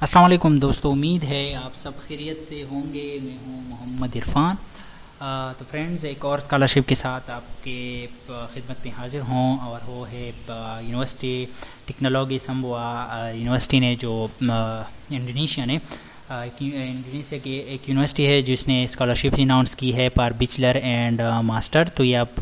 السلام علیکم دوستو، امید ہے آپ سب خیریت سے ہوں گے۔ میں ہوں محمد عرفان۔ تو فرینڈز، ایک اور اسکالرشپ کے ساتھ آپ کے خدمت میں حاضر ہوں، اور وہ ہے یونیورسٹی ٹیکنالوجی سمبوا یونیورسٹی نے جو انڈونیشیا کی ایک یونیورسٹی ہے جس نے اسکالرشپ اناؤنس کی ہے پر بیچلر اینڈ ماسٹر۔ تو یہ آپ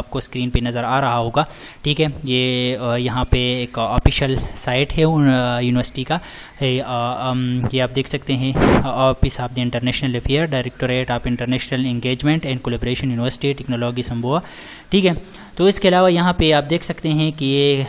کو اسکرین پہ نظر آ رہا ہوگا، ٹھیک ہے۔ یہ یہاں پہ ایک آفیشیل سائٹ ہے یونیورسٹی کا، یہ آپ دیکھ سکتے ہیں، office of the international affair, directorate of international engagement and collaboration, university technology Sumbawa, ٹھیک ہے۔ تو اس کے علاوہ یہاں پہ آپ دیکھ سکتے ہیں کہ یہ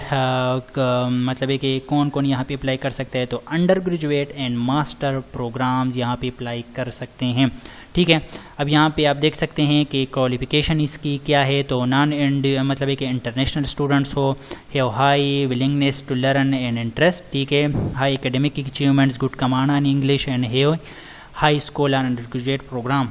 مطلب ہے کہ کون کون یہاں پہ اپلائی کر سکتا ہے۔ تو undergraduate and master programmes یہاں پہ اپلائی کر سکتے ہیں، ٹھیک ہے۔ اب یہاں پہ آپ دیکھ سکتے ہیں کہ کوالیفیکیشن اس کی کیا ہے۔ تو مطلب ہے کہ international students have high willingness to learn and interest, ٹھیک ہے، high academic achievements, good command on English and have high school and undergraduate programme,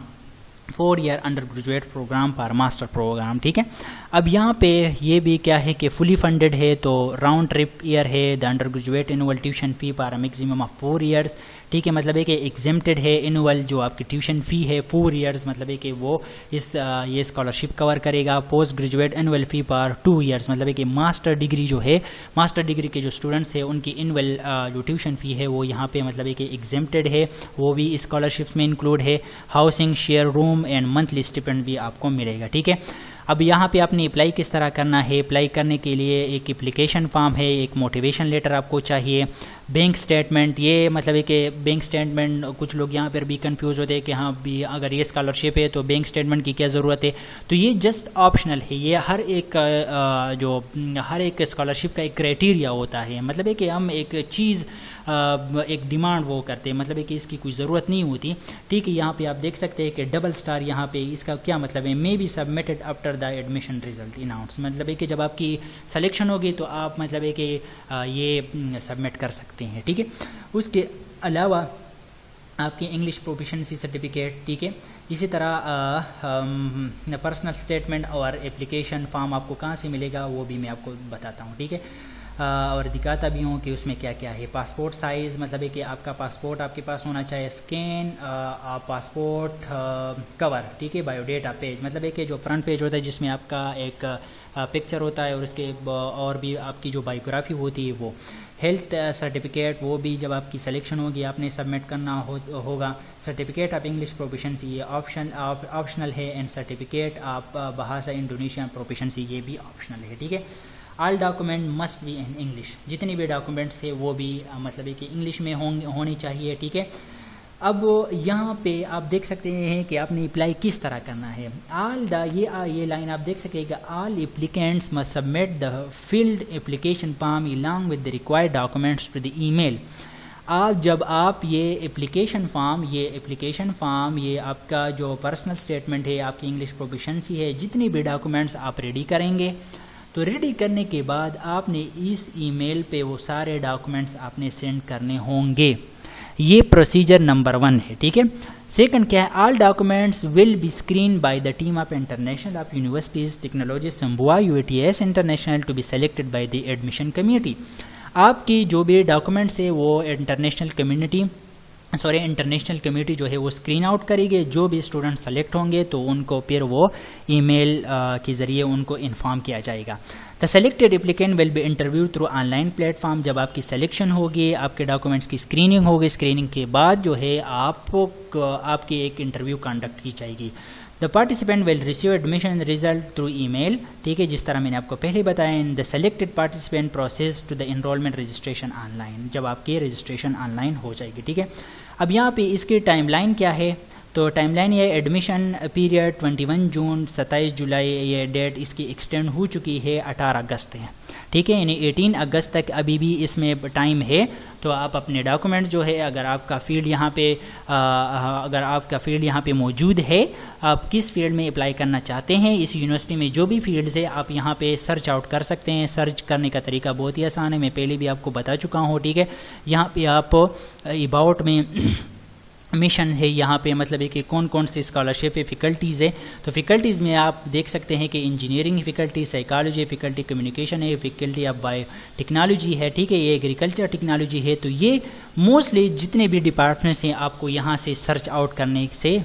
4 year undergraduate programme پر ماسٹر پروگرام، ٹھیک ہے۔ اب یہاں پہ یہ بھی کیا ہے کہ فلی فنڈڈ ہے، تو راؤنڈ ٹرپ ایئر ہے، the under graduate انول tuition fee per maximum of 4 years, ٹھیک ہے۔ مطلب ہے کہ ایگزمپٹڈ ہے انول جو آپ کی ٹیوشن فی ہے 4 ایئرس، مطلب ہے کہ وہ یہ اسکالرشپ کور کرے گا۔ پوسٹ گریجویٹ انول فی پر 2 ایئرس، مطلب ہے کہ ماسٹر ڈگری جو ہے، ماسٹر ڈگری کے جو اسٹوڈنٹس ہیں ان کی انول جو ٹیوشن فی ہے وہ یہاں پہ مطلب ہے کہ ایگزمپٹڈ ہے، وہ بھی اسکالرشپس میں انکلوڈ ہے۔ Housing, share room and monthly stipend بھی آپ کو ملے گا، ٹھیک ہے۔ اب یہاں پہ آپ نے اپلائی کس طرح کرنا ہے؟ اپلائی کرنے کے لیے ایک اپلیکیشن فارم ہے، ایک موٹیویشن لیٹر آپ کو چاہیے، بینک سٹیٹمنٹ۔ یہ مطلب ہے کہ بینک سٹیٹمنٹ، کچھ لوگ یہاں پر بھی کنفیوز ہوتے ہیں کہ ہاں بھی اگر یہ اسکالرشپ ہے تو بینک سٹیٹمنٹ کی کیا ضرورت ہے؟ تو یہ جسٹ آپشنل ہے، یہ ہر ایک اسکالرشپ کا ایک کرائٹیریا ہوتا ہے، مطلب ہے کہ ہم ایک چیز ایک ڈیمانڈ وہ کرتے ہیں، مطلب ہے کہ اس کی کوئی ضرورت نہیں ہوتی، ٹھیک ہے۔ یہاں پہ آپ دیکھ سکتے ہیں کہ ڈبل سٹار، یہاں پہ اس کا کیا مطلب ہے؟ Maybe submitted after the admission result announce, مطلب ہے کہ جب آپ کی سلیکشن ہوگی تو آپ مطلب ہے کہ یہ سبمٹ کر سکتے ہیں، ٹھیک ہے۔ اس کے علاوہ آپ کی انگلش پروفیشنسی سرٹیفکیٹ، ٹھیک ہے۔ اسی طرح پرسنل اسٹیٹمنٹ اور اپلیکیشن فارم آپ کو کہاں سے ملے گا وہ بھی میں آپ کو بتاتا ہوں، ٹھیک ہے، اور دکھاتا بھی ہوں کہ اس میں کیا کیا ہے۔ پاسپورٹ سائز، مطلب ہے کہ آپ کا پاسپورٹ آپ کے پاس ہونا چاہیے، اسکین پاسپورٹ کور، ٹھیک ہے، بایو ڈیٹا پیج، مطلب ہے کہ جو فرنٹ پیج ہوتا ہے جس میں آپ کا ایک پکچر ہوتا ہے اور اس کے اور بھی آپ کی جو بایوگرافی ہوتی ہے وہ۔ ہیلتھ سرٹیفکیٹ، وہ بھی جب آپ کی سلیکشن ہوگی آپ نے سبمٹ کرنا ہوگا۔ سرٹیفکیٹ آف انگلش پروفیشنسی، یہ آپشنل ہے، and certificate of Bahasa Indonesian proficiency, یہ بھی آپشنل ہے، ٹھیک ہے۔ All document must be in English, جتنے بھی ڈاکومنٹس تھے وہ بھی مطلب ہے کہ انگلش میں ہونی چاہیے، ٹھیک ہے۔ اب یہاں پہ آپ دیکھ سکتے ہیں کہ آپ نے اپلائی کس طرح کرنا ہے۔ یہ لائن آپ دیکھ سکیں گے، all applicants must submit the filled application form along with the required documents to the email۔ جب آپ یہ اپلیکیشن فارم یہ آپ کا جو پرسنل اسٹیٹمنٹ ہے، آپ کی انگلش پروفیشنسی ہے، جتنے بھی ڈاکومنٹس آپ ریڈی کریں گے، تو ریڈی کرنے کے بعد آپ نے اس ای میل پہ وہ سارے ڈاکومنٹس آپ نے سینڈ کرنے ہوں گے۔ یہ پروسیجر نمبر 1 ہے، ٹھیک ہے۔ سیکنڈ کیا ہے؟ All documents will be screen by the team of international of universities technology Sumbawa UATS international to be selected by the admission committee. آپ کی جو بھی ڈاکومنٹس ہے وہ انٹرنیشنل کمیٹی جو ہے وہ اسکرین آؤٹ کرے گی۔ جو بھی اسٹوڈنٹ سلیکٹ ہوں گے تو ان کو پھر وہ ای میل کے ذریعے ان کو انفارم کیا جائے گا۔ The selected applicant will be interviewed through online platform۔ جب آپ کی سلیکشن ہوگی، آپ کے ڈاکومنٹس کی اسکریننگ ہوگی، اسکریننگ کے بعد جو ہے آپ کی ایک انٹرویو کنڈکٹ کی جائے گی۔ The participant will receive admission result through email، ٹھیک ہے، جس طرح میں نے آپ کو پہلے بتایا۔ The selected participant process to the enrollment registration online، جب آپ کی رجسٹریشن آن لائن ہو جائے گی، ٹھیک ہے۔ اب یہاں پہ اس کی ٹائم لائن کیا ہے؟ تو ٹائم لائن یہ ایڈمیشن پیریڈ 21 جون 27 جولائی، یہ ڈیٹ اس کی ایکسٹینڈ ہو چکی ہے، 18 اگست ہے، ٹھیک ہے، یعنی 18 اگست تک ابھی بھی اس میں ٹائم ہے۔ تو آپ اپنے ڈاکومنٹ جو ہے، اگر آپ کا فیلڈ یہاں پہ موجود ہے، آپ کس فیلڈ میں اپلائی کرنا چاہتے ہیں، اس یونیورسٹی میں جو بھی فیلڈز ہے آپ یہاں پہ سرچ آؤٹ کر سکتے ہیں۔ سرچ کرنے کا طریقہ بہت ہی آسان ہے، میں پہلے بھی آپ کو بتا چکا ہوں، ٹھیک ہے۔ یہاں پہ آپ اباؤٹ میں مشن ہے یہاں پہ، مطلب ہے کہ کون کون سی اسکالرشپ ہے، فیکلٹیز ہے. تو فیکلٹیز میں آپ دیکھ سکتے ہیں کہ engineering faculty, psychology faculty, communication ہے، فیکلٹی آف بایو ٹیکنالوجی ہے، ٹھیک ہے، یہ ایگریکلچر ٹیکنالوجی ہے. تو یہ موسٹلی جتنے بھی ڈپارٹمنٹس ہیں آپ کو یہاں سے سرچ آؤٹ کرنے سے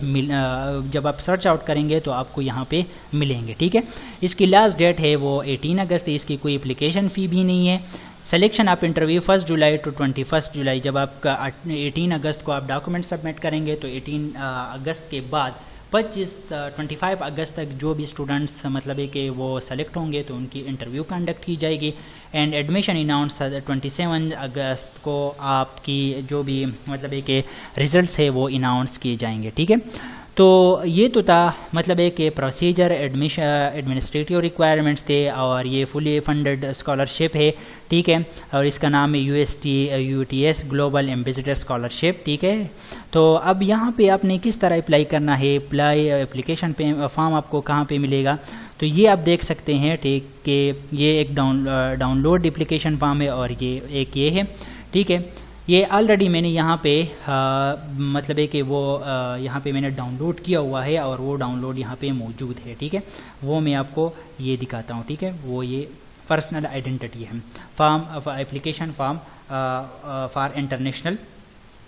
جب آپ سرچ آؤٹ کریں گے تو آپ کو یہاں پہ ملیں گے، ٹھیک ہے. اس کی لاسٹ ڈیٹ ہے وہ 18 اگست ہے، اس کی کوئی اپلیکیشن فی بھی نہیں ہے. سلیکشن آپ انٹرویو 1 جولائی ٹو 21 جولائی، جب آپ کا 18 اگست کو آپ ڈاکومنٹ سبمٹ کریں گے تو 18 اگست کے بعد 25 اگست تک جو بھی اسٹوڈنٹس مطلب ہے کہ وہ سلیکٹ ہوں گے تو ان کی انٹرویو کنڈکٹ کی جائے گی. اینڈ ایڈمیشن اناؤنس 27 اگست کو آپ کی جو بھی مطلب ہے کہ ریزلٹس ہے وہ اناؤنس کیے جائیں گے، ٹھیک ہے. تو یہ تو تھا مطلب ہے کہ پروسیجر، ایڈمنسٹریٹیو ریکوائرمنٹس تھے، اور یہ فلی فنڈڈ اسکالرشپ ہے، ٹھیک ہے، اور اس کا نام ہے UTS گلوبل ایمبیسڈر اسکالرشپ، ٹھیک ہے. تو اب یہاں پہ آپ نے کس طرح اپلائی کرنا ہے، اپلیکیشن پہ فارم آپ کو کہاں پہ ملے گا، تو یہ آپ دیکھ سکتے ہیں، ٹھیک کہ یہ ایک ڈاؤن لوڈ اپلیکیشن فارم ہے، اور یہ ایک یہ ہے، ٹھیک ہے. یہ آلریڈی میں نے یہاں پہ مطلب ہے کہ وہ یہاں پہ میں نے ڈاؤن لوڈ کیا ہوا ہے، اور وہ ڈاؤن لوڈ یہاں پہ موجود ہے، ٹھیک ہے. وہ میں آپ کو یہ دکھاتا ہوں، ٹھیک ہے. وہ یہ پرسنل آئیڈینٹی ہے، form application form for international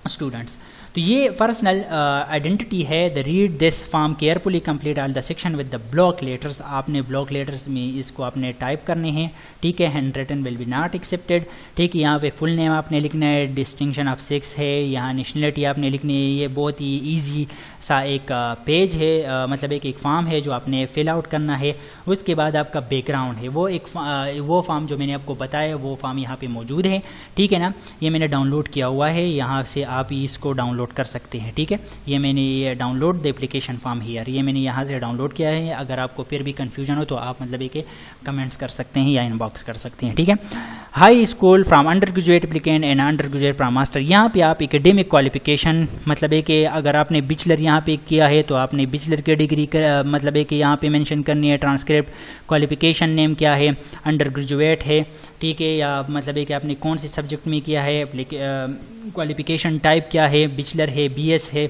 students. تو یہ پرسنل آئیڈینٹی ہے. The read this form carefully, complete all the section with the block letters. آپ نے بلاک لیٹرس میں اس کو آپ نے ٹائپ کرنے ہیں، ٹھیک ہے. Handwritten will be not accepted, ٹھیک ہے. یہاں پہ فل نیم آپ نے لکھنا ہے، ڈسٹنکشن آف سیکس ہے، یہاں نیشنلٹی آپ نے لکھنی ہے. یہ بہت ہی ایزی سا ایک پیج ہے، مطلب ایک فارم ہے جو آپ نے فل آؤٹ کرنا ہے. اس کے بعد آپ کا بیک گراؤنڈ ہے، وہ فارم جو میں نے آپ کو بتایا وہ فارم یہاں پہ موجود ہے، ٹھیک ہے نا. یہ میں نے ڈاؤن لوڈ کیا ہوا ہے، یہاں سے آپ اس کو ڈاؤن لوڈ کر سکتے ہیں، ٹھیک ہے. یہ میں نے یہ download the application form here, یہ میں نے یہاں سے ڈاؤن لوڈ کیا ہے. اگر آپ کو پھر بھی کنفیوژن ہو تو آپ مطلب کہ کمنٹس کر سکتے ہیں یا ان باکس کر سکتے ہیں، ٹھیک ہے. High school from under graduate applicant and under graduate from master. یہاں پہ آپ اکیڈیمک کوالیفیکیشن مطلب ہے کہ اگر آپ نے بیچلر یہاں پہ کیا ہے تو آپ نے بیچلر کی ڈگری مطلب ہے کہ یہاں پہ مینشن کرنی ہے. ٹرانسکرپٹ کوالیفیکیشن نیم کیا ہے، انڈر گریجویٹ ہے، ٹھیک ہے، یا مطلب ہے کہ آپ نے کون سی سبجیکٹ میں کیا ہے. کوالیفیکیشن ٹائپ کیا ہے، بیچلر ہے، BS ہے،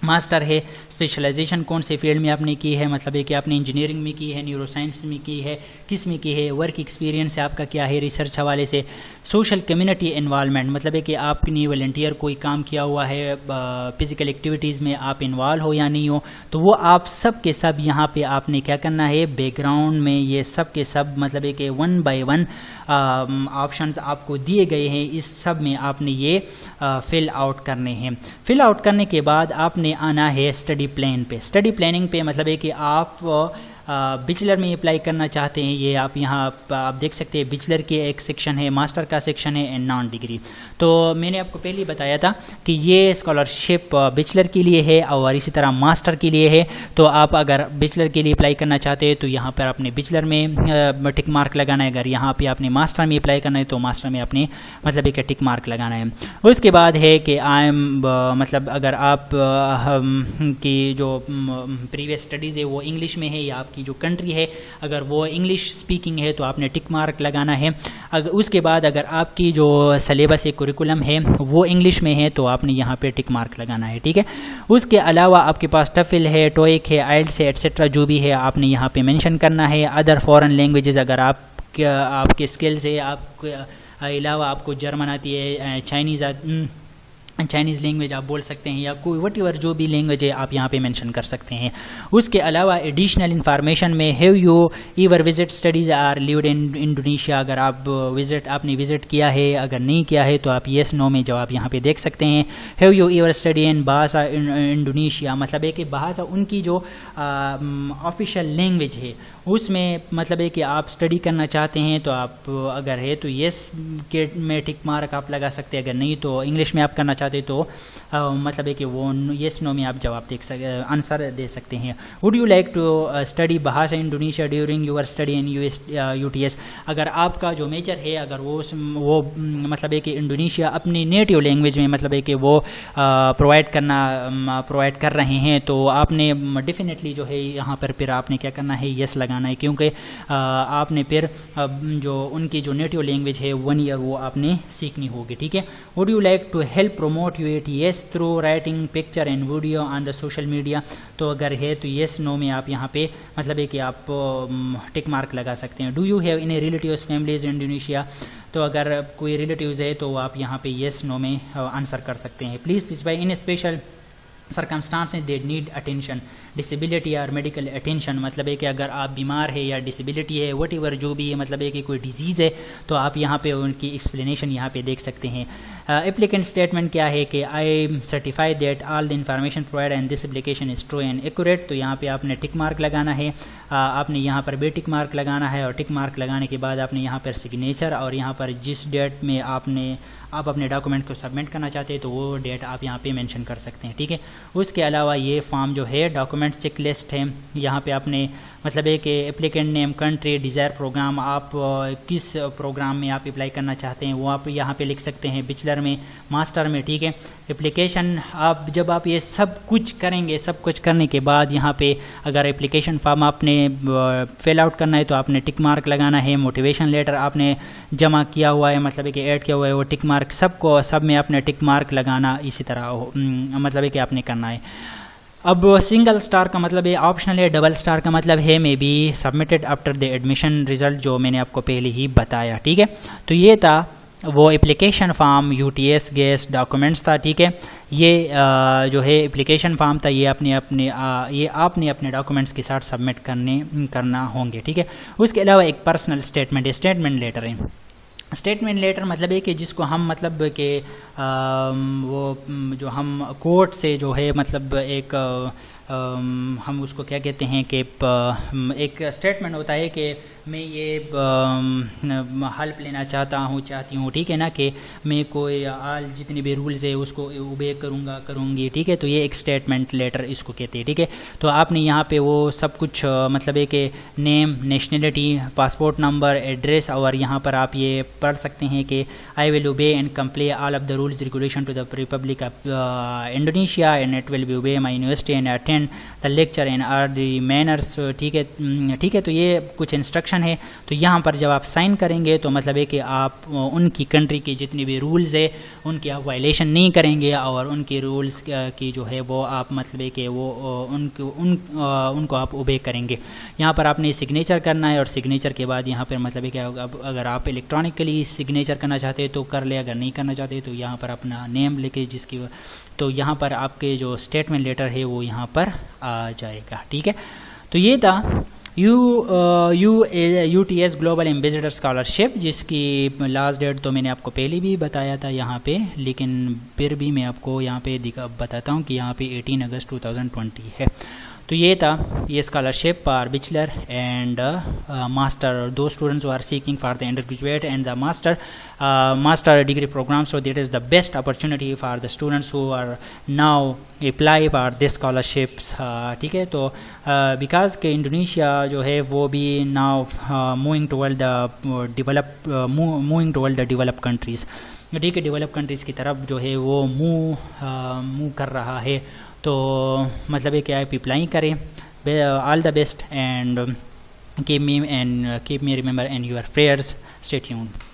ماسٹر ہے. اسپیشلائزیشن کون سے فیلڈ میں آپ نے کی ہے، مطلب ہے کہ آپ نے انجینئرنگ میں کی ہے، نیورو سائنس میں کی ہے، کس میں کی ہے. ورک ایکسپیرینس آپ کا کیا ہے ریسرچ حوالے سے. سوشل کمیونٹی انوالومنٹ مطلب ہے کہ آپ نے والنٹیئر کوئی کام کیا ہوا ہے، فزیکل ایکٹیویٹیز میں آپ انوالو ہو یا نہیں ہو، تو وہ آپ سب کے سب یہاں پہ آپ نے کیا کرنا ہے، بیک گراؤنڈ میں یہ سب کے سب مطلب ہے کہ 1 by 1 آپشنز آپ کو دیے گئے ہیں، اس سب میں آپ نے یہ فل آؤٹ کرنے ہیں. فل آؤٹ کرنے کے بعد آپ نے آنا ہے اسٹڈی پلان پہ. اسٹڈی پلاننگ پہ مطلب ہے کہ آپ بیچلر میں اپلائی کرنا چاہتے ہیں، یہ آپ یہاں آپ دیکھ سکتے ہیں. بیچلر کے ایک سیکشن ہے، ماسٹر کا سیکشن ہے، اینڈ نان ڈگری. تو میں نے آپ کو پہلے بتایا تھا کہ یہ اسکالرشپ بیچلر کے لیے ہے اور اسی طرح ماسٹر کے لیے ہے. تو آپ اگر بیچلر کے لیے اپلائی کرنا چاہتے ہیں تو یہاں پر آپ نے بیچلر میں ٹک مارک لگانا ہے. اگر یہاں پہ آپ نے ماسٹر میں اپلائی کرنا ہے تو ماسٹر میں آپ نے مطلب ایک ٹک مارک لگانا ہے. اس کے بعد ہے کہ مطلب اگر آپ کی جو پریویس اسٹڈیز ہے وہ انگلش میں ہے، یا آپ کی جو کنٹری ہے اگر وہ انگلش سپیکنگ ہے تو آپ نے ٹک مارک لگانا ہے. اس کے بعد اگر آپ کی جو سلیبس ہے، کوریکولم ہے، وہ انگلش میں ہے تو آپ نے یہاں پہ ٹک مارک لگانا ہے، ٹھیک ہے. اس کے علاوہ آپ کے پاس ٹفل ہے، ٹوئک ہے، آئلٹس ہے، ایٹسٹرا جو بھی ہے آپ نے یہاں پہ مینشن کرنا ہے. ادر فورن لینگویجز اگر آپ کے اسکلز ہے، آپ کے علاوہ آپ کو جرمن آتی ہے، چائنیز لینگویج آپ بول سکتے ہیں، یا کوئی وٹ ایور جو بھی لینگویج ہے آپ یہاں پہ مینشن کر سکتے ہیں. اس کے علاوہ ایڈیشنل انفارمیشن میں have you ever visit studies or lived in Indonesia. اگر آپ نے وزٹ کیا ہے، اگر نہیں کیا ہے تو آپ یس نو میں جواب یہاں پہ دیکھ سکتے ہیں. Have you ever study in بھاشا انڈونیشیا، مطلب ہے کہ بھاشا ان کی جو آفیشیل لینگویج ہے اس میں مطلب ہے کہ آپ اسٹڈی کرنا چاہتے ہیں تو آپ اگر ہے تو یس کے میں ٹک مارک آپ لگا سکتے ہیں. اگر نہیں تو انگلش میں آپ کرنا چاہتے تو مطلب ہے کہ وہ یس نو میں آپ جواب آنسر دے سکتے ہیں. Would you like to study Bahasa Indonesia during your study in UTS. اگر آپ کا جو میجر ہے اگر وہ مطلب ہے کہ انڈونیشیا اپنی نیٹیو لینگویج میں مطلب ہے کہ وہ پرووائڈ کر رہے ہیں تو آپ نے ڈیفینیٹلی جو ہے یہاں پر پھر آپ نے کیا کرنا ہے، یس لگانا ہے. کیونکہ آپ نے پھر جو ان کی جو نیٹیو لینگویج ہے 1 year وہ آپ نے سیکھنی ہوگی، ٹھیک ہے. Would you like to help promote UATS through writing picture and video on the social media. تو اگر ہے تو yes no میں آپ یہاں پہ مطلب ہے کہ آپ ٹک مارک لگا سکتے ہیں. Do you have any relatives families in Indonesia؟ تو اگر کوئی ریلیٹیوز ہے تو آپ یہاں پہ yes no میں آنسر کر سکتے ہیں. Please specify in special circumstances they need attention, disability اور میڈیکل اٹینشن. مطلب ہے کہ اگر آپ بیمار ہے یا ڈسیبلٹی ہے وٹ ایور جو بھی ہے, مطلب ہے کہ کوئی ڈیزیز ہے تو آپ یہاں پہ ان کی ایکسپلینیشن یہاں پہ دیکھ سکتے ہیں. اپلیکینٹ اسٹیٹمنٹ کیا ہے کہ I certify that all the information provide and this application is true and accurate. تو یہاں پہ آپ نے ٹک مارک لگانا ہے, آپ نے یہاں پر بھی ٹک مارک لگانا ہے, اور ٹک مارک لگانے کے بعد آپ نے یہاں پر سگنیچر اور یہاں پر جس ڈیٹ میں آپ اپنے ڈاکومنٹ کو سبمٹ کرنا چاہتے ہیں تو وہ ڈیٹ آپ یہاں پہ مینشن کر سکتے ہیں. ٹھیک ہے. اس کے علاوہ یہ فارم جو ہے ڈاکومنٹ چیک لسٹ ہے. یہاں پہ آپ نے مطلب ہے کہ اپلیکینٹ نیم, کنٹری, ڈیزائر پروگرام, آپ کس پروگرام میں آپ اپلائی کرنا چاہتے ہیں وہ آپ یہاں پہ لکھ سکتے ہیں, بیچلر میں, ماسٹر میں. ٹھیک ہے. اپلیکیشن جب آپ یہ سب کچھ کریں گے, سب کچھ کرنے کے بعد یہاں پہ اگر اپلیکیشن فارم آپ نے فل آؤٹ کرنا ہے تو آپ نے ٹک مارک لگانا ہے. موٹیویشن لیٹر آپ نے جمع کیا ہوا ہے, مطلب ہے کہ ایڈ کیا ہوا ہے, وہ ٹک مارک سب میں آپ نے ٹک مارک لگانا اسی طرح مطلب ہے کہ آپ نے کرنا ہے. اب سنگل اسٹار کا مطلب ہے آپشنل ہے, ڈبل اسٹار کا مطلب ہے maybe submitted after the admission result, جو میں نے آپ کو پہلے ہی بتایا. ٹھیک ہے. تو یہ تھا وہ اپلیکیشن فارم, UTS گیس ڈاکومنٹس تھا. ٹھیک ہے. یہ جو ہے اپلیکیشن فارم تھا, یہ آپ نے اپنے ڈاکومنٹس کے ساتھ سبمٹ کرنا ہوں گے. ٹھیک ہے. اس کے علاوہ ایک پرسنل اسٹیٹمنٹ لیٹر ہے. اسٹیٹمنٹ لیٹر مطلب ہے کہ جس کو ہم مطلب کہ وہ جو ہم کورٹ سے جو ہے مطلب ایک ہم اس کو کیا کہتے ہیں کہ ایک اسٹیٹمنٹ ہوتا ہے کہ میں یہ ہیلپ لینا چاہتی ہوں. ٹھیک ہے نا, کہ میں کوئی جتنے بھی رولز ہے اس کو اوبے کروں گی. ٹھیک ہے. تو یہ ایک اسٹیٹمنٹ لیٹر اس کو کہتے ہیں. ٹھیک ہے. تو آپ نے یہاں پہ وہ سب کچھ مطلب ہے کہ name, nationality, passport number, address, اور یہاں پر آپ یہ پڑھ سکتے ہیں کہ I will obey and comply all of the rules regulation to the Republic of Indonesia and it will be obey my university and attend the lecture and are the manners. ٹھیک ہے. ٹھیک ہے. تو یہ کچھ انسٹرکشن ہے. تو یہاں پر جب آپ سائن کریں گے تو مطلب ہے کہ آپ ان کی کنٹری کے جتنے بھی رولز ہے ان کی آپ وائلیشن نہیں کریں گے, اور ان کے رولز کی جو ہے وہ آپ مطلب ہے کہ وہ ان کو آپ اوبے کریں گے. یہاں پر آپ نے سگنیچر کرنا ہے, اور سگنیچر کے بعد یہاں پر مطلب ہے کہ اگر آپ الیکٹرانکلی سگنیچر کرنا چاہتے ہیں تو کر لے, اگر نہیں کرنا چاہتے تو یہاں پر اپنا نیم لکھے جس کی, تو یہاں پر آپ کے جو اسٹیٹمنٹ لیٹر ہے وہ یہاں پر آ جائے گا. ٹھیک ہے. تو یہ تھا UTS گلوبل ایمبیسڈر اسکالرشپ, جس کی لاسٹ ڈیٹ تو میں نے آپ کو پہلے بھی بتایا تھا یہاں پہ, لیکن پھر بھی میں آپ کو یہاں پہ بتاتا ہوں کہ یہاں پہ 18 اگست 2020 ہے. تو یہ تھا یہ scholarship for bachelor and master, دو students who are seeking for the undergraduate and the master degree program. So that is the best opportunity for the students who are now apply for this scholarships. ٹھیک ہے. تو because کہ Indonesia جو ہے وہ بھی now moving toward the developed countries. ٹھیک ہے. ڈیولپ کنٹریز کی طرف جو ہے وہ منہ کر رہا ہے. تو مطلب ہے کہ آپ اپلائی کریں. All the best and keep me remember in your prayers. Stay tuned.